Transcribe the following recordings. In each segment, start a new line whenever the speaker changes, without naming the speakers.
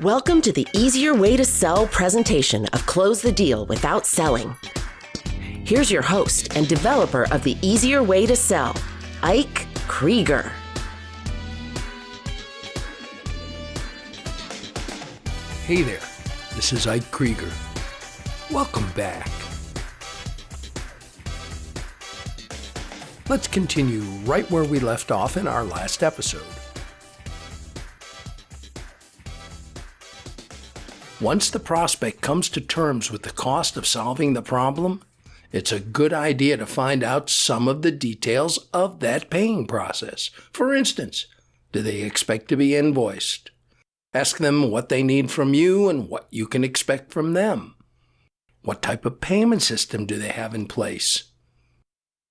Welcome to the Easier Way to Sell presentation of Close the Deal Without Selling. Here's your host and developer of the Easier Way to Sell, Ike Krieger.
Hey there, this is Ike Krieger. Welcome back. Let's continue right where we left off in our last episode. Once the prospect comes to terms with the cost of solving the problem, it's a good idea to find out some of the details of that paying process. For instance, do they expect to be invoiced? Ask them what they need from you and what you can expect from them. What type of payment system do they have in place?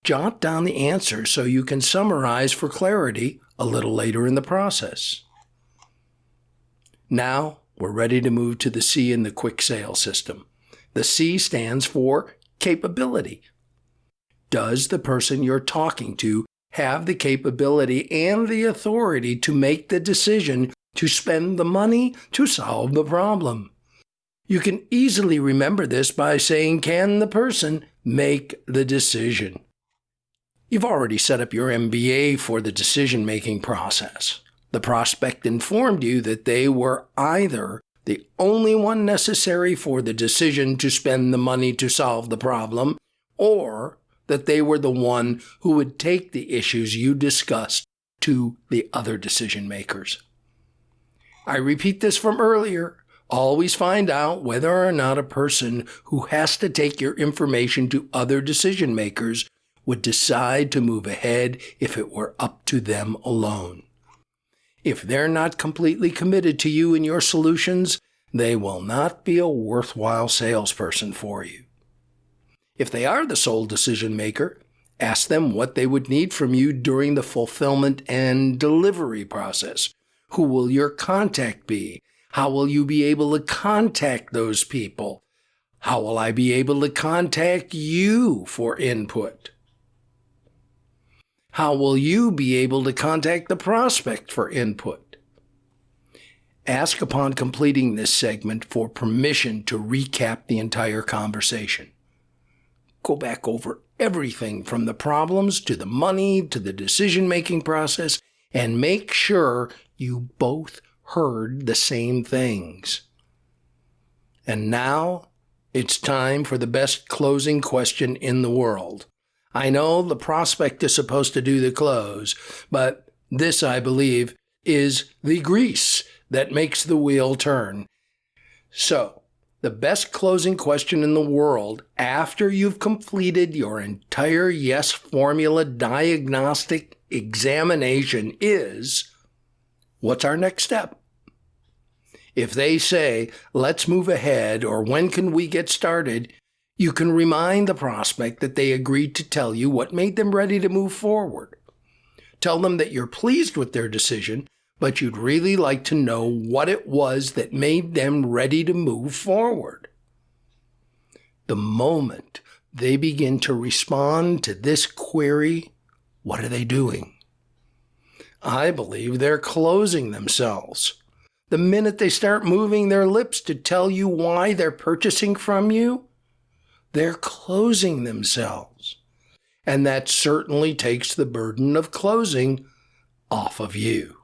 Jot down the answer so you can summarize for clarity a little later in the process. Now, we're ready to move to the C in the quick sale system. The C stands for capability. Does the person you're talking to have the capability and the authority to make the decision to spend the money to solve the problem? You can easily remember this by saying, can the person make the decision? You've already set up your MBA for the decision-making process. The prospect informed you that they were either the only one necessary for the decision to spend the money to solve the problem, or that they were the one who would take the issues you discussed to the other decision makers. I repeat this from earlier. Always find out whether or not a person who has to take your information to other decision makers would decide to move ahead if it were up to them alone. If they're not completely committed to you and your solutions, they will not be a worthwhile salesperson for you. If they are the sole decision maker, ask them what they would need from you during the fulfillment and delivery process. Who will your contact be? How will you be able to contact those people? How will I be able to contact you for input? How will you be able to contact the prospect for input? Ask upon completing this segment for permission to recap the entire conversation. Go back over everything from the problems to the money to the decision-making process and make sure you both heard the same things. And now it's time for the best closing question in the world. I know the prospect is supposed to do the close, but this, I believe, is the grease that makes the wheel turn. So, the best closing question in the world after you've completed your entire yes formula diagnostic examination is, what's our next step? If they say, let's move ahead, or when can we get started, you can remind the prospect that they agreed to tell you what made them ready to move forward. Tell them that you're pleased with their decision, but you'd really like to know what it was that made them ready to move forward. The moment they begin to respond to this query, what are they doing? I believe they're closing themselves. The minute they start moving their lips to tell you why they're purchasing from you, they're closing themselves. And that certainly takes the burden of closing off of you.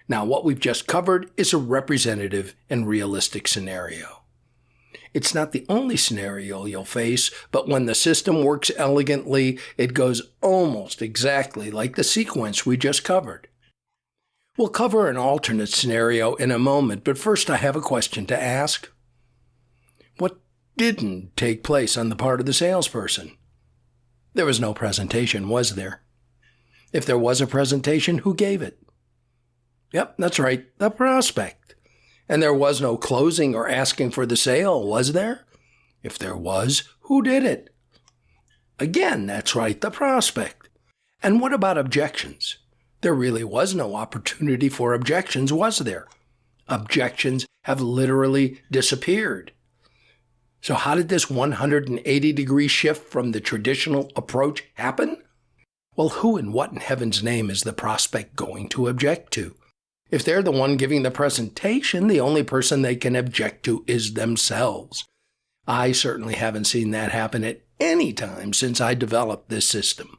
Now, what we've just covered is a representative and realistic scenario. It's not the only scenario you'll face, but when the system works elegantly, it goes almost exactly like the sequence we just covered. We'll cover an alternate scenario in a moment, but first I have a question to ask. What didn't take place on the part of the salesperson? There was no presentation, was there? If there was a presentation, who gave it? Yep, that's right, the prospect. And there was no closing or asking for the sale, was there? If there was, who did it? Again, that's right, the prospect. And what about objections? There really was no opportunity for objections, was there? Objections have literally disappeared. So how did this 180-degree shift from the traditional approach happen? Well, who and what in heaven's name is the prospect going to object to? If they're the one giving the presentation, the only person they can object to is themselves. I certainly haven't seen that happen at any time since I developed this system.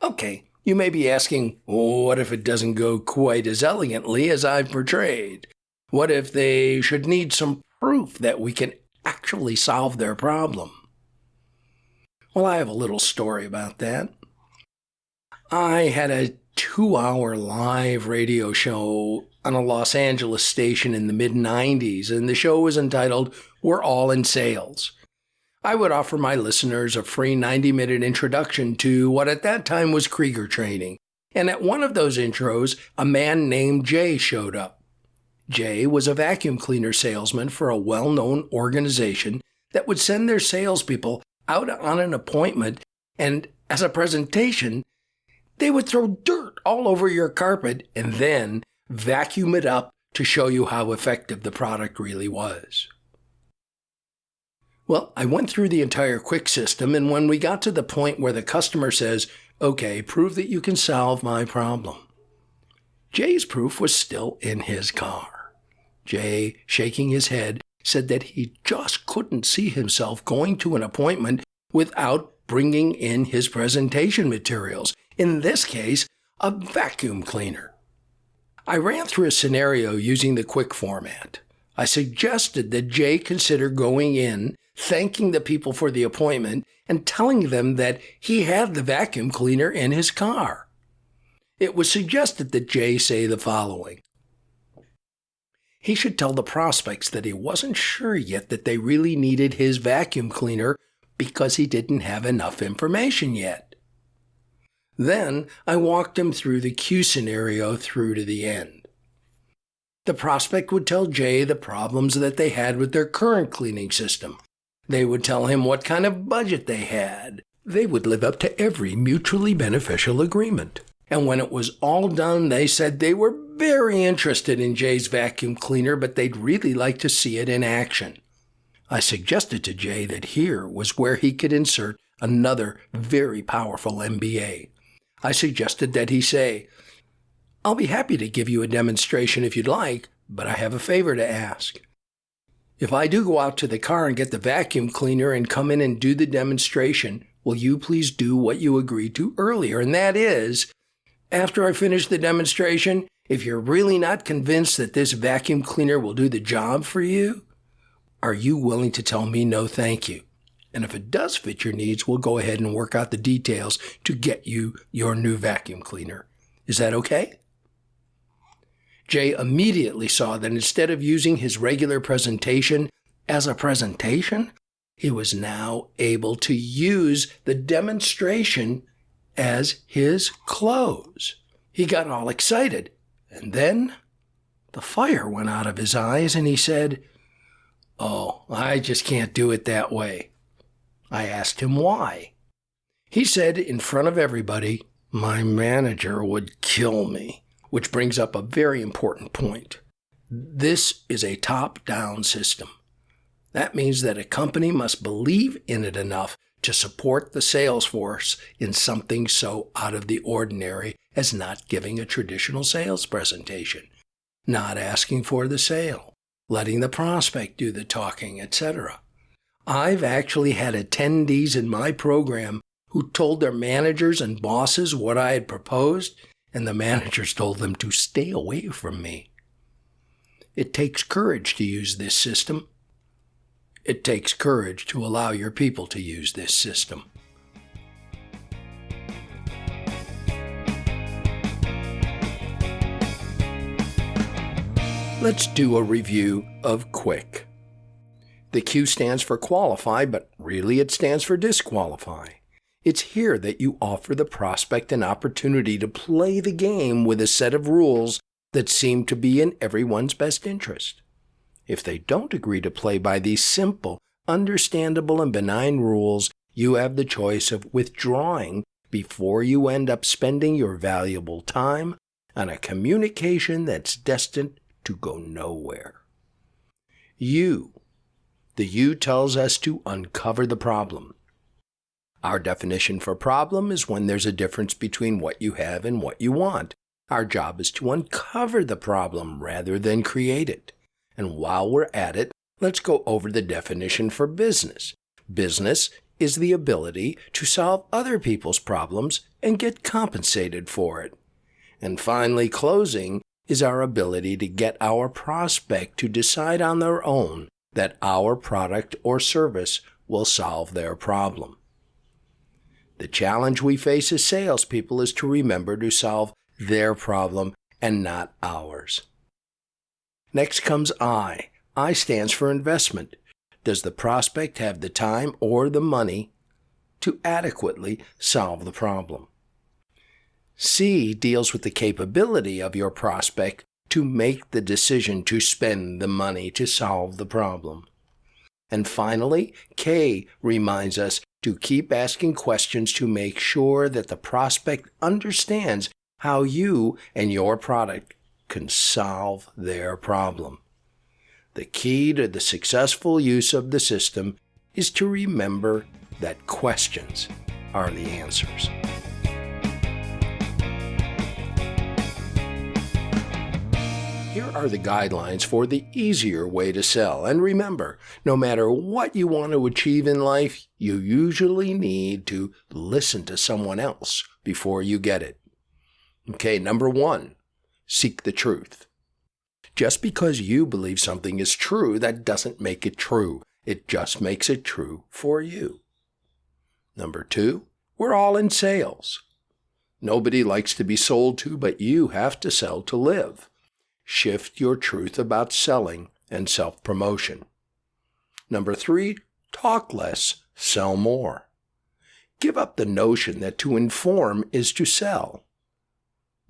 Okay, you may be asking, what if it doesn't go quite as elegantly as I've portrayed? What if they should need some proof that we can actually solve their problem? Well, I have a little story about that. I had a 2-hour live radio show on a Los Angeles station in the mid-90s, and the show was entitled We're All in Sales. I would offer my listeners a free 90-minute introduction to what at that time was Krieger training, and at one of those intros, a man named Jay showed up. Jay was a vacuum cleaner salesman for a well-known organization that would send their salespeople out on an appointment, and as a presentation, they would throw dirt all over your carpet and then vacuum it up to show you how effective the product really was. Well, I went through the entire quick system, and when we got to the point where the customer says, okay, prove that you can solve my problem, Jay's proof was still in his car. Jay, shaking his head, said that he just couldn't see himself going to an appointment without bringing in his presentation materials. In this case, a vacuum cleaner. I ran through a scenario using the quick format. I suggested that Jay consider going in, thanking the people for the appointment, and telling them that he had the vacuum cleaner in his car. It was suggested that Jay say the following. He should tell the prospects that he wasn't sure yet that they really needed his vacuum cleaner because he didn't have enough information yet. Then I walked him through the Q scenario through to the end. The prospect would tell Jay the problems that they had with their current cleaning system. They would tell him what kind of budget they had. They would live up to every mutually beneficial agreement. And when it was all done, they said they were very interested in Jay's vacuum cleaner, but they'd really like to see it in action. I suggested to Jay that here was where he could insert another very powerful MBA. I suggested that he say, I'll be happy to give you a demonstration if you'd like, but I have a favor to ask. If I do go out to the car and get the vacuum cleaner and come in and do the demonstration, will you please do what you agreed to earlier? And that is, after I finish the demonstration, if you're really not convinced that this vacuum cleaner will do the job for you, are you willing to tell me no thank you? And if it does fit your needs, we'll go ahead and work out the details to get you your new vacuum cleaner. Is that okay? Jay immediately saw that instead of using his regular presentation as a presentation, he was now able to use the demonstration as his close. He got all excited, and then the fire went out of his eyes, and he said, "Oh, I just can't do it that way." I asked him why. He said in front of everybody, "My manager would kill me," which brings up a very important point. This is a top-down system. That means that a company must believe in it enough to support the sales force in something so out of the ordinary as not giving a traditional sales presentation, not asking for the sale, letting the prospect do the talking, etc. I've actually had attendees in my program who told their managers and bosses what I had proposed, and the managers told them to stay away from me. It takes courage to use this system. It takes courage to allow your people to use this system. Let's do a review of QUICK. The Q stands for qualify, but really it stands for disqualify. It's here that you offer the prospect an opportunity to play the game with a set of rules that seem to be in everyone's best interest. If they don't agree to play by these simple, understandable, and benign rules, you have the choice of withdrawing before you end up spending your valuable time on a communication that's destined to go nowhere. The U tells us to uncover the problem. Our definition for problem is when there's a difference between what you have and what you want. Our job is to uncover the problem rather than create it. And while we're at it, let's go over the definition for business. Business is the ability to solve other people's problems and get compensated for it. And finally, closing is our ability to get our prospect to decide on their own that our product or service will solve their problem. The challenge we face as salespeople is to remember to solve their problem and not ours. Next comes I. I stands for investment. Does the prospect have the time or the money to adequately solve the problem? C deals with the capability of your prospect to make the decision to spend the money to solve the problem. And finally, K reminds us to keep asking questions to make sure that the prospect understands how you and your product can solve their problem. The key to the successful use of the system is to remember that questions are the answers. Here are the guidelines for the easier way to sell. And remember, no matter what you want to achieve in life, you usually need to listen to someone else before you get it. Okay, number 1, seek the truth. Just because you believe something is true, that doesn't make it true. It just makes it true for you. Number 2, we're all in sales. Nobody likes to be sold to, but you have to sell to live. Shift your truth about selling and self-promotion. Number 3, talk less, sell more. Give up the notion that to inform is to sell.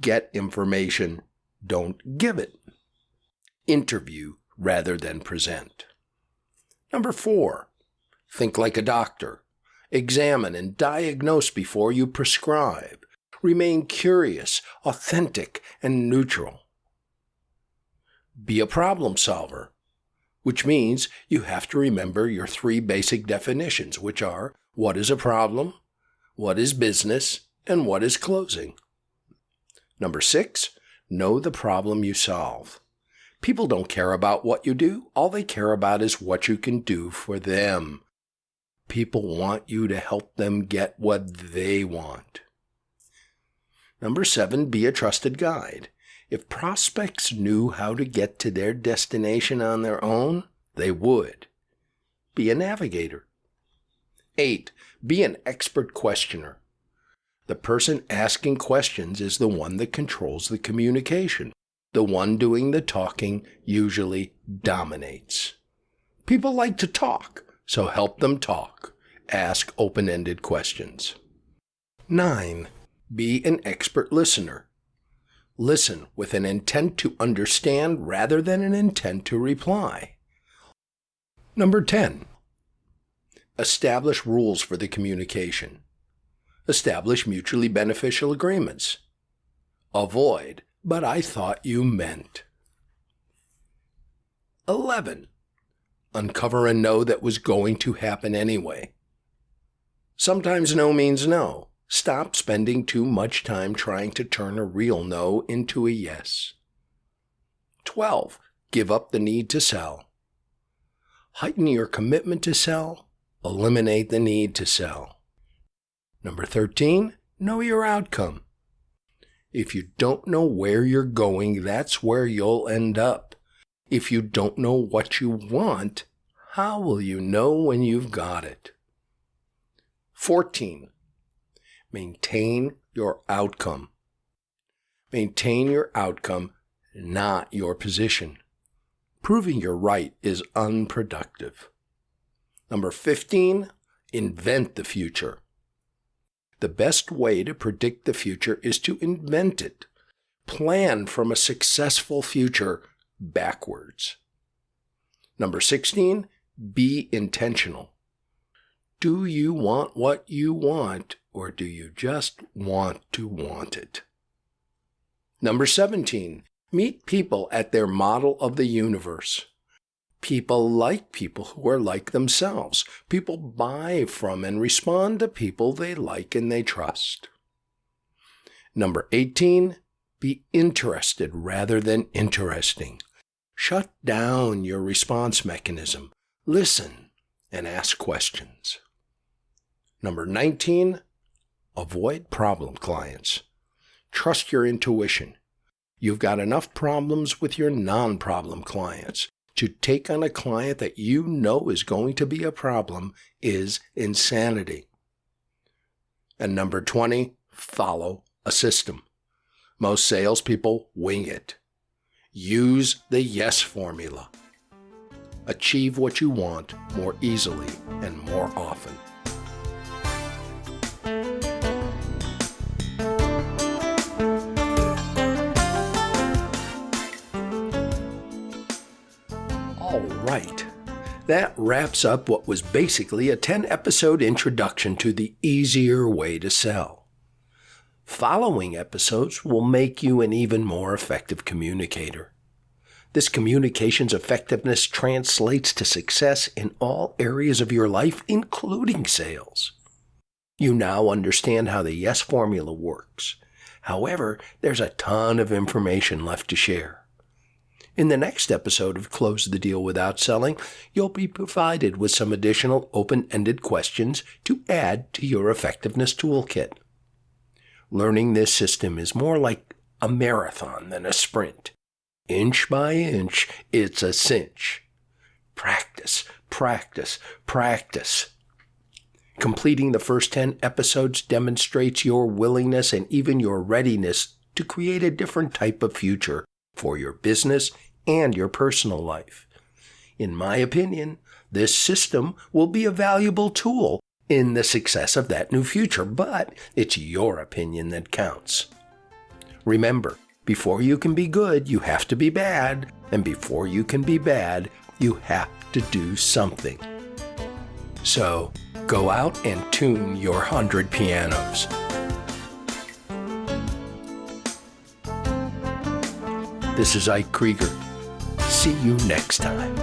Get information, don't give it. Interview rather than present. Number 4, think like a doctor. Examine and diagnose before you prescribe. Remain curious, authentic, and neutral. Be a problem solver, which means you have to remember your 3 basic definitions, which are what is a problem, what is business, and what is closing. Number 6, know the problem you solve. People don't care about what you do. All they care about is what you can do for them. People want you to help them get what they want. Number 7, be a trusted guide. If prospects knew how to get to their destination on their own, they would. Be a navigator. 8, be an expert questioner. The person asking questions is the one that controls the communication. The one doing the talking usually dominates. People like to talk, so help them talk. Ask open-ended questions. 9, be an expert listener. Listen with an intent to understand rather than an intent to reply. Number 10, establish rules for the communication. Establish mutually beneficial agreements. Avoid, but I thought you meant. 11, uncover a no that was going to happen anyway. Sometimes no means no. Stop spending too much time trying to turn a real no into a yes. 12, give up the need to sell. Heighten your commitment to sell. Eliminate the need to sell. Number 13, know your outcome. If you don't know where you're going, that's where you'll end up. If you don't know what you want, how will you know when you've got it? 14, maintain your outcome. Maintain your outcome, not your position. Proving you're right is unproductive. Number 15, invent the future. The best way to predict the future is to invent it. Plan from a successful future backwards. Number 16, be intentional. Do you want what you want, or do you just want to want it? Number 17, meet people at their model of the universe. People like people who are like themselves. People buy from and respond to people they like and they trust. Number 18, Be interested rather than interesting. Shut down your response mechanism. Listen and ask questions. Number 19, avoid problem clients. Trust your intuition. You've got enough problems with your non-problem clients. To take on a client that you know is going to be a problem is insanity. And number 20, follow a system. Most salespeople wing it. Use the yes formula. Achieve what you want more easily and more often. All right. That wraps up what was basically a 10-episode introduction to the easier way to sell. Following episodes will make you an even more effective communicator. This communication's effectiveness translates to success in all areas of your life, including sales. You now understand how the yes formula works. However, there's a ton of information left to share. In the next episode of Close the Deal Without Selling, you'll be provided with some additional open-ended questions to add to your effectiveness toolkit. Learning this system is more like a marathon than a sprint. Inch by inch, it's a cinch. Practice, practice, practice. Completing the first 10 episodes demonstrates your willingness and even your readiness to create a different type of future for your business and your personal life. In my opinion, this system will be a valuable tool in the success of that new future, but it's your opinion that counts. Remember, before you can be good, you have to be bad, and before you can be bad, you have to do something. So, go out and tune your 100 pianos. This is Ike Krieger. See you next time.